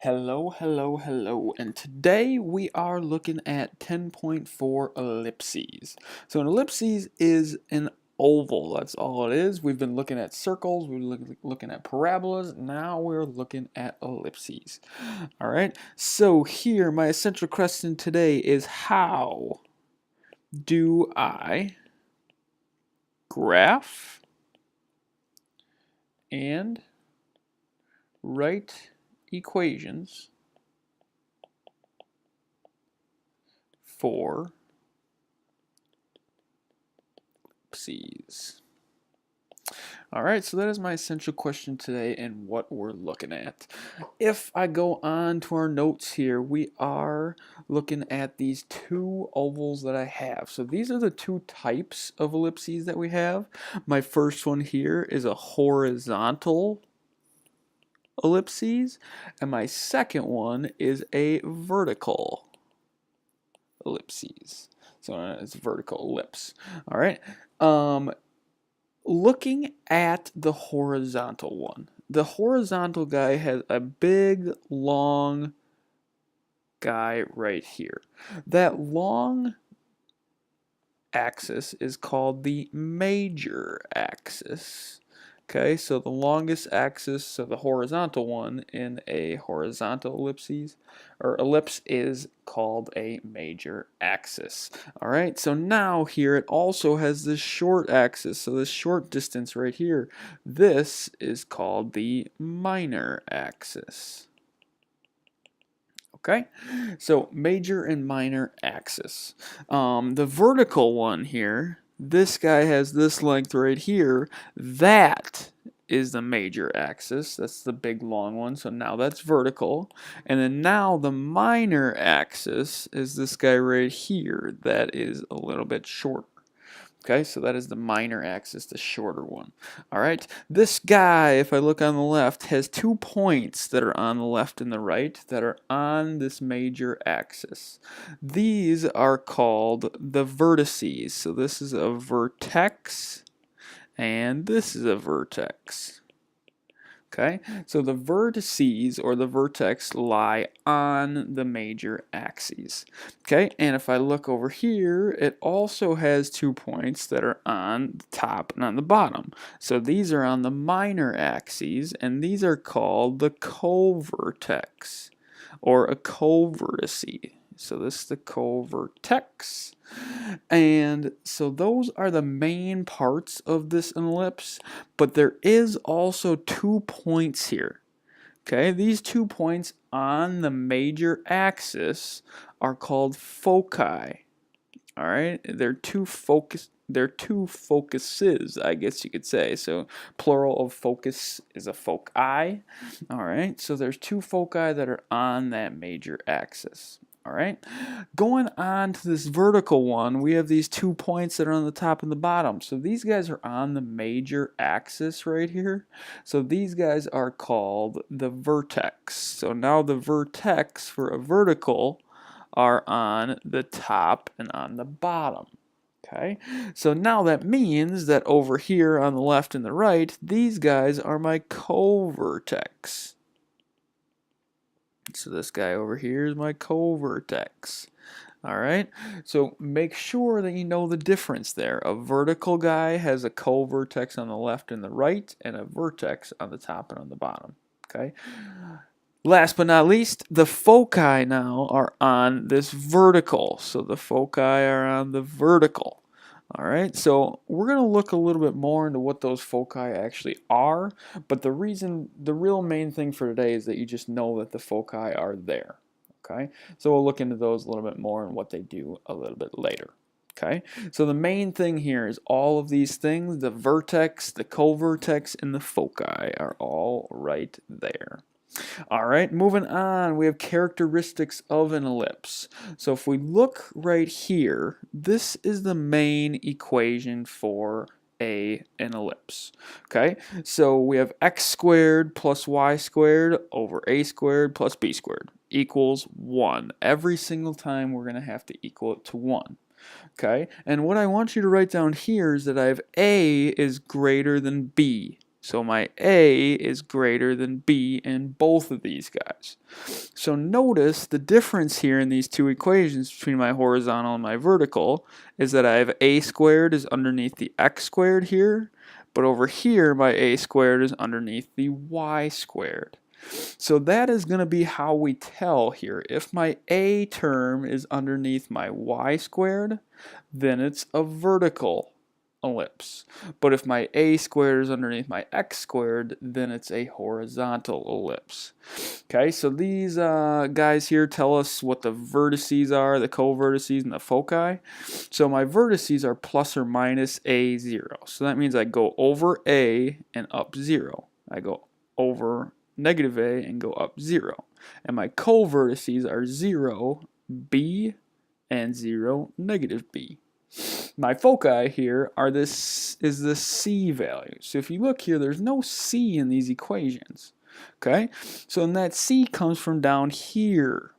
Hello, hello, hello, and today we are looking at 10.4 ellipses. So an ellipses is an oval, that's all it is. We've been looking at circles, we've been looking at parabolas, now we're looking at ellipses. Alright, so here my essential question today is how do I graph and write equations for ellipses? Alright, so that is my essential question today and what we're looking at. If I go on to our notes here, we are looking at these two ovals that I have. So these are the two types of ellipses that we have. My first one here is a horizontal ellipses, and my second one is a vertical ellipses. So it's a vertical ellipse. Alright. Looking at the horizontal one, the horizontal guy has a big, long guy right here. That long axis is called the major axis. Okay, so the longest axis, so the horizontal one in a horizontal ellipses or ellipse is called a major axis. All right, so now here it also has this short axis, so this short distance right here, this is called the minor axis. Okay, so major and minor axis. The vertical one here, this guy has this length right here. That is the major axis. That's the big long one. So now that's vertical. And then now the minor axis is this guy right here. That is a little bit shorter. Okay, so that is the minor axis, the shorter one. All right, this guy, if I look on the left, has 2 points that are on the left and the right that are on this major axis. These are called the vertices. So this is a vertex, and this is a vertex. Okay, so the vertices or the vertex lie on the major axes. Okay, and if I look over here, it also has 2 points that are on the top and on the bottom. So these are on the minor axes, and these are called the covertex or a covertice. So this is the covertex. And so those are the main parts of this ellipse, but there is also 2 points here. Okay, these 2 points on the major axis are called foci. All right, they're two focuses, I guess you could say. So plural of focus is a foci. All right, so there's 2 foci that are on that major axis. All right, going on to this vertical one, we have these 2 points that are on the top and the bottom. So these guys are on the major axis right here. So these guys are called the vertex. So now the vertex for a vertical are on the top and on the bottom. Okay, so now that means that over here on the left and the right, these guys are my covertex. So this guy over here is my covertex. All right, so make sure that you know the difference there. A vertical guy has a covertex on the left and the right, and a vertex on the top and on the bottom. Okay. Last but not least, the foci now are on this vertical. So the foci are on the vertical. All right, so we're going to look a little bit more into what those foci actually are, but the real main thing for today is that you just know that the foci are there. Okay, so we'll look into those a little bit more and what they do a little bit later. Okay, so the main thing here is all of these things, the vertex, the covertex, and the foci are all right there. All right, moving on, we have characteristics of an ellipse. So if we look right here, this is the main equation for an ellipse. Okay, so we have x squared plus y squared over a squared plus b squared equals 1. Every single time we're going to have to equal it to 1. Okay, and what I want you to write down here is that I have a is greater than b. So my A is greater than B in both of these guys. So notice the difference here in these two equations between my horizontal and my vertical is that I have A squared is underneath the X squared here, but over here my A squared is underneath the Y squared. So that is going to be how we tell here. If my A term is underneath my Y squared, then it's a vertical ellipse. But if my A squared is underneath my X squared, then it's a horizontal ellipse. Okay, so these guys here tell us what the vertices are, the co-vertices and the foci. So my vertices are plus or minus A0. So that means I go over A and up 0. I go over negative A and go up 0. And my co-vertices are 0, B, and 0, negative B. My foci here are the C value. So if you look here, there's no C in these equations. Okay, so and that C comes from down here.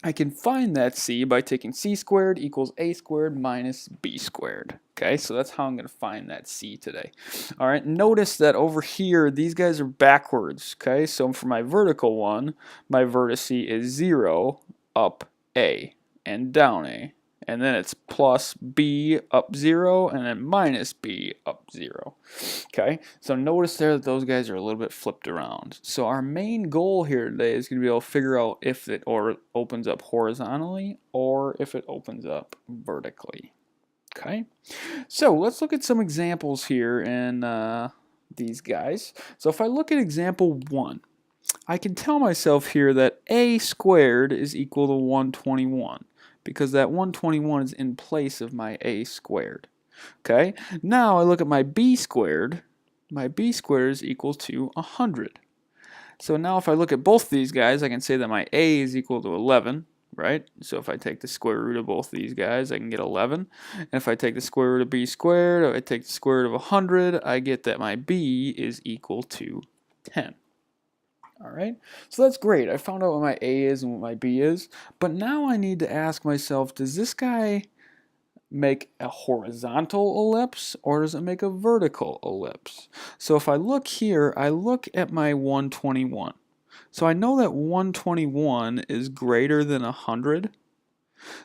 I can find that C by taking C squared equals A squared minus B squared. Okay, so that's how I'm going to find that C today. All right, notice that over here, these guys are backwards. Okay, so for my vertical one, my vertice is 0, up A, and down A. And then it's plus B up 0, and then minus B up 0. Okay, so notice there that those guys are a little bit flipped around. So our main goal here today is going to be able to figure out if it opens up horizontally or if it opens up vertically. Okay, so let's look at some examples here in these guys. So if I look at example 1, I can tell myself here that A squared is equal to 121. Because that 121 is in place of my A squared. Okay, now I look at my B squared. My B squared is equal to 100. So now if I look at both these guys, I can say that my A is equal to 11, right? So if I take the square root of both these guys, I can get 11. And if I take the square root of B squared, if I take the square root of 100, I get that my B is equal to 10. Alright, so that's great. I found out what my A is and what my B is, but now I need to ask myself, does this guy make a horizontal ellipse or does it make a vertical ellipse? So if I look here, I look at my 121. So I know that 121 is greater than 100.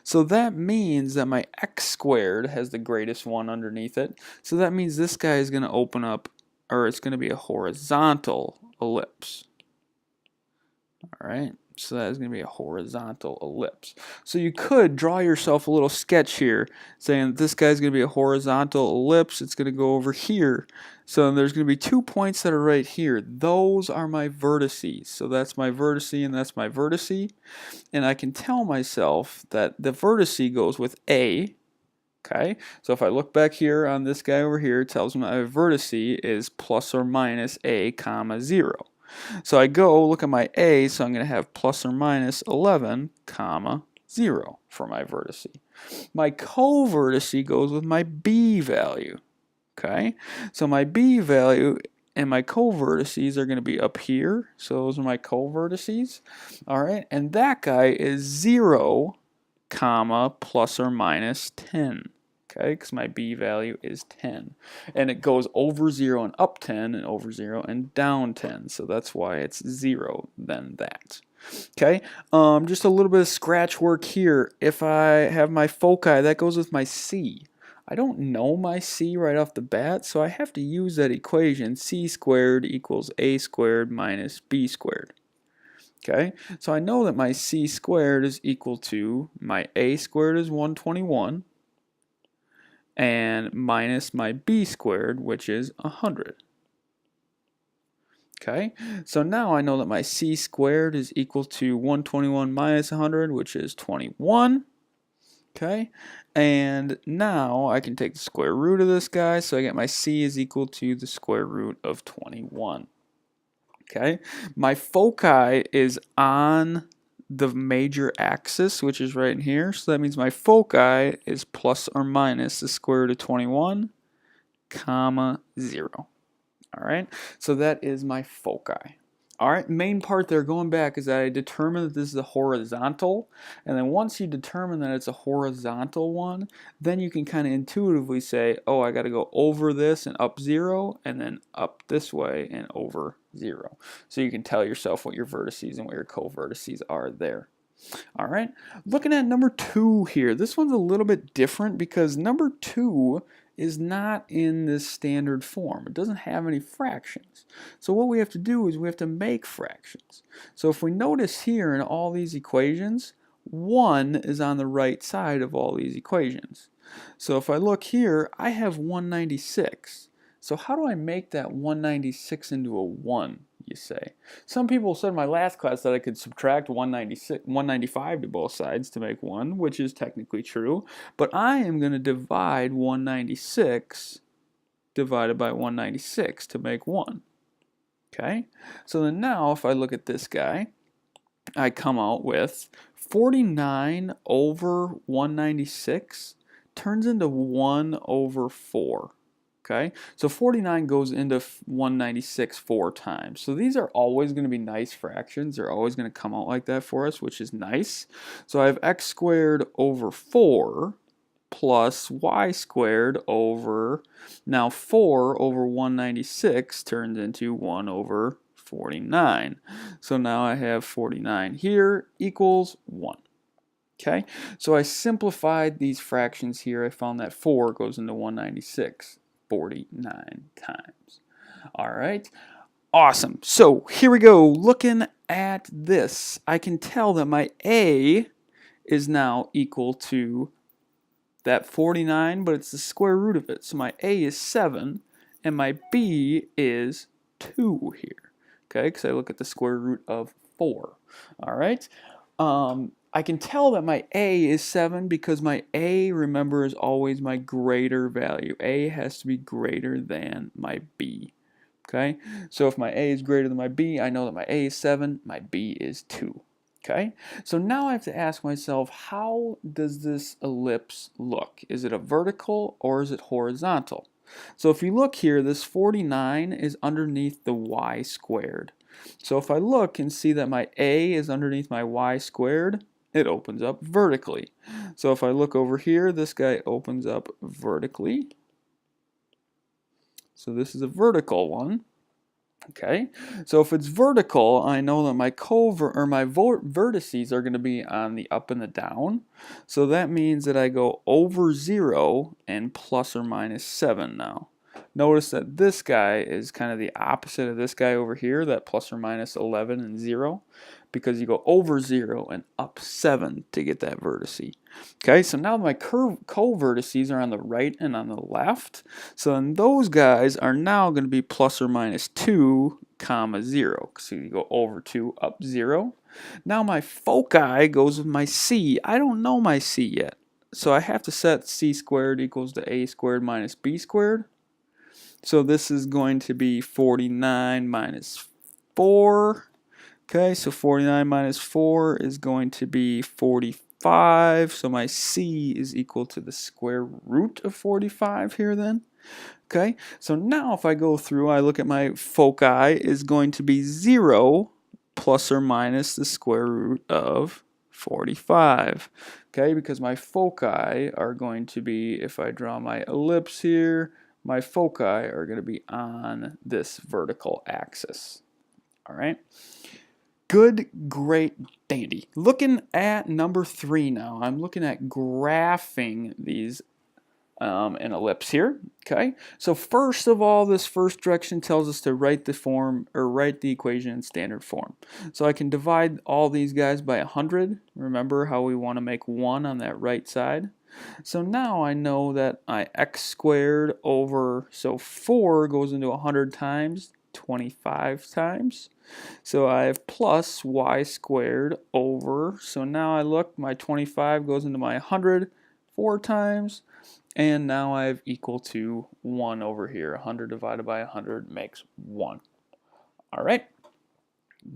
So that means that my X squared has the greatest one underneath it. So that means this guy is going to open up, or it's going to be a horizontal ellipse. Alright, so that is going to be a horizontal ellipse. So you could draw yourself a little sketch here saying this guy's going to be a horizontal ellipse. It's going to go over here. So there's going to be 2 points that are right here. Those are my vertices. So that's my vertice and that's my vertice. And I can tell myself that the vertice goes with A. Okay, so if I look back here on this guy over here, it tells me my vertice is plus or minus A comma 0. So I go look at my A, so I'm going to have plus or minus 11 comma 0 for my vertice. My co-vertice goes with my B value. Okay, so my B value and my co-vertices are going to be up here. So those are my co-vertices. All right, and that guy is 0 comma plus or minus 10. Okay, because my B value is 10. And it goes over 0 and up 10, and over 0 and down 10. So that's why it's 0, then that. Okay, just a little bit of scratch work here. If I have my foci, that goes with my C. I don't know my C right off the bat, so I have to use that equation, C squared equals A squared minus B squared. Okay, so I know that my C squared is equal to my A squared is 121 and minus my B squared, which is 100. Okay, so now I know that my C squared is equal to 121 minus 100, which is 21. Okay, and now I can take the square root of this guy, so I get my C is equal to the square root of 21. Okay, my foci is on the major axis, which is right in here. So that means my foci is plus or minus the square root of 21, comma 0. All right, so that is my foci. All right, main part there going back is that I determined that this is a horizontal, and then once you determine that it's a horizontal one, then you can kind of intuitively say, oh, I got to go over this and up 0, and then up this way and over 0. So you can tell yourself what your vertices and what your co-vertices are there. All right, looking at number 2 here. This one's a little bit different because number 2 is not in this standard form. It doesn't have any fractions. So what we have to do is we have to make fractions. So if we notice here in all these equations, 1 is on the right side of all these equations. So if I look here, I have 196. So how do I make that 196 into a 1? You say. Some people said in my last class that I could subtract 195 to both sides to make 1, which is technically true, but I am going to divide 196 divided by 196 to make 1. Okay? So then now if I look at this guy, I come out with 49 over 196 turns into 1 over 4. Okay, so 49 goes into 196 4 times. So these are always going to be nice fractions. They're always going to come out like that for us, which is nice. So I have x squared over 4 plus y squared over, now 4 over 196 turns into 1 over 49. So now I have 49 here equals 1. Okay, so I simplified these fractions here. I found that 4 goes into 196. 49 times. All right, awesome. So here we go. Looking at this, I can tell that my A is now equal to that 49, but it's the square root of it. So my A is 7, and my B is 2 here. Okay, because I look at the square root of 4. All right. I can tell that my A is 7 because my A, remember, is always my greater value. A has to be greater than my B. Okay? So if my A is greater than my B, I know that my A is 7, my B is 2. Okay? So now I have to ask myself, how does this ellipse look? Is it a vertical or is it horizontal? So if you look here, this 49 is underneath the y squared. So if I look and see that my A is underneath my y squared, it opens up vertically. So if I look over here, this guy opens up vertically. So this is a vertical one. Okay, so if it's vertical, I know that my vertices are going to be on the up and the down. So that means that I go over 0 and plus or minus 7 now. Notice that this guy is kind of the opposite of this guy over here, that plus or minus 11 and 0, because you go over 0 and up 7 to get that vertice. Okay, so now my co-vertices are on the right and on the left. So then those guys are now going to be plus or minus 2, comma 0. So you go over 2, up 0. Now my foci goes with my C. I don't know my C yet. So I have to set C squared equals to A squared minus B squared. So this is going to be 49 minus 4. Okay, so 49 minus 4 is going to be 45. So my C is equal to the square root of 45 here then. Okay, so now if I go through, I look at my foci is going to be 0 plus or minus the square root of 45. Okay, because my foci are going to be, if I draw my ellipse here, my foci are going to be on this vertical axis. All right. Good, great, dandy. Looking at number 3 now, I'm looking at graphing these an ellipse here. Okay, so first of all, this first direction tells us to write the form or write the equation in standard form. So I can divide all these guys by 100. Remember how we want to make 1 on that right side. So now I know that I x squared over, so 4 goes into 100 times, 25 times. So I have plus y squared over, so now I look, my 25 goes into my 100 4 times, and now I have equal to 1 over here. 100 divided by 100 makes 1. All right,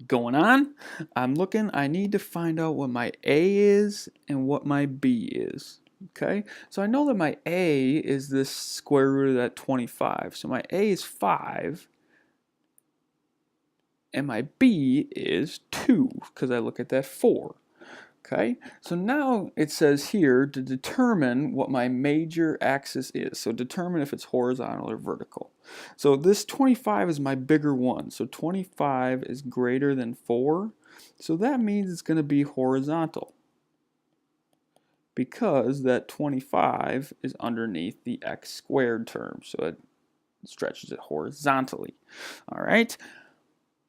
going on, I'm looking, I need to find out what my A is and what my B is. Okay, so I know that my A is this square root of that 25. So my A is 5, and my b is 2 because I look at that 4. Okay, so now it says here to determine what my major axis is. So determine if it's horizontal or vertical. So this 25 is my bigger one. So 25 is greater than 4. So that means it's going to be horizontal, because that 25 is underneath the x squared term. So it stretches it horizontally. All right.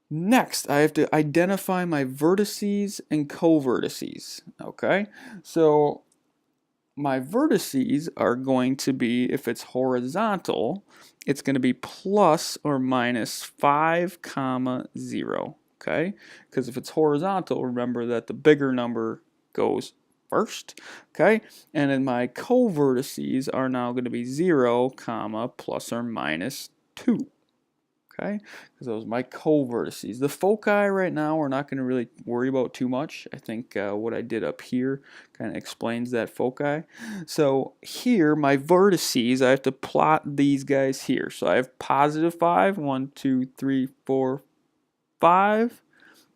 Next, I have to identify my vertices and covertices. Okay, so my vertices are going to be, if it's horizontal, it's going to be plus or minus 5, 0. Okay, because if it's horizontal, remember that the bigger number goes first. Okay, and then my covertices are now going to be 0, plus or minus 2. Okay, because those are my covertices. The foci right now we're not going to really worry about too much. I think what I did up here kind of explains that foci. So here, my vertices, I have to plot these guys here. So I have positive 5, 1, 2, 3, 4, 5,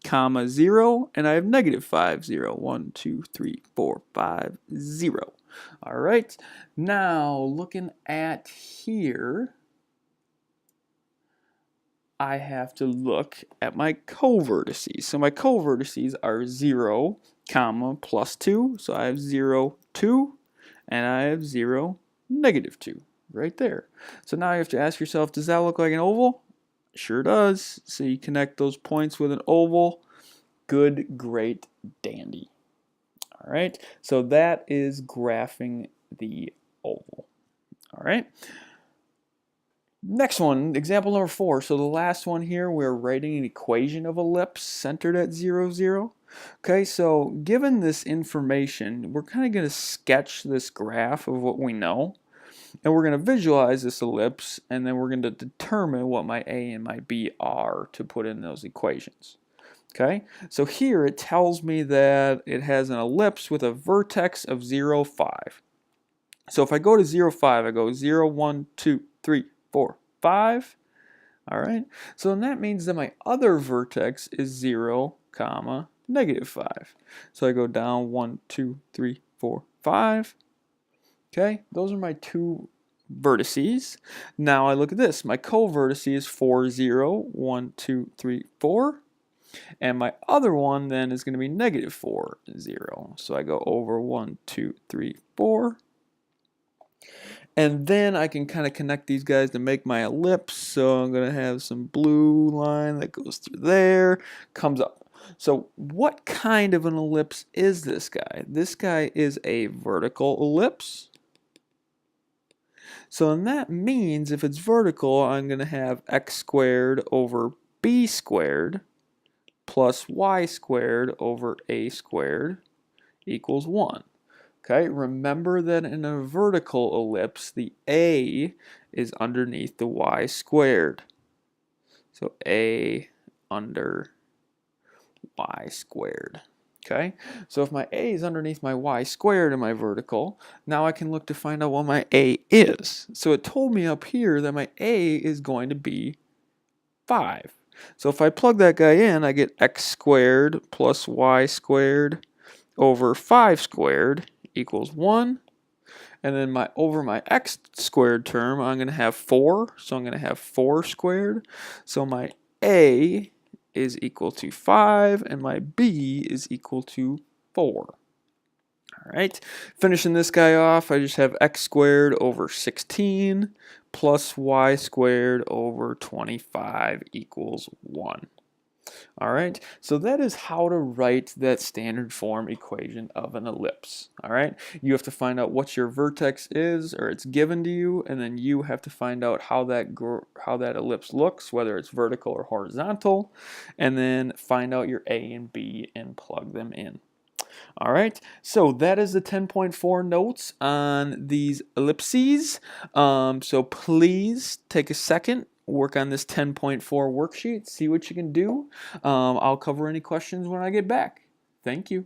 comma 0, and I have negative 5, 0, 1, 2, 3, 4, 5, 0. All right, now looking at here, I have to look at my covertices. So my covertices are 0, plus 2. So I have 0, 2, and I have 0, negative 2 right there. So now you have to ask yourself, does that look like an oval? Sure does. So you connect those points with an oval. Good, great, dandy. All right, so that is graphing the oval. All right. Next one, example number 4. So the last one here, we're writing an equation of ellipse centered at 0, 0. Okay, so given this information, we're kind of going to sketch this graph of what we know. And we're going to visualize this ellipse, and then we're going to determine what my A and my B are to put in those equations. Okay, so here it tells me that it has an ellipse with a vertex of 0, 5. So if I go to 0, 5, I go 0, 1, 2, 3, 4, 5. All right, so then that means that my other vertex is 0, negative 5. So I go down 1, 2, 3, 4, 5. Okay, those are my two vertices. Now I look at this. My covertice is 4, 0, 1, 2, 3, 4. And my other one then is going to be negative 4, 0. So I go over 1, 2, 3, 4. And then I can kind of connect these guys to make my ellipse. So I'm going to have some blue line that goes through there, comes up. So what kind of an ellipse is this guy? This guy is a vertical ellipse. So and that means if it's vertical, I'm going to have x squared over b squared plus y squared over a squared equals 1. Okay, remember that in a vertical ellipse, the a is underneath the y squared. So a under y squared. Okay, so if my a is underneath my y squared in my vertical, now I can look to find out what my a is. So it told me up here that my a is going to be 5. So if I plug that guy in, I get x squared plus y squared over 5 squared equals 1. And then over my x squared term, I'm going to have 4. So I'm going to have 4 squared. So my a is equal to 5, and my b is equal to 4. All right, finishing this guy off, I just have x squared over 16 plus y squared over 25 equals 1. All right, so that is how to write that standard form equation of an ellipse. All right, you have to find out what your vertex is, or it's given to you, and then you have to find out how that ellipse looks, whether it's vertical or horizontal, and then find out your A and B and plug them in. All right, so that is the 10.4 notes on these ellipses. So please take a second, work on this 10.4 worksheet, see what you can do. I'll cover any questions when I get back. Thank you.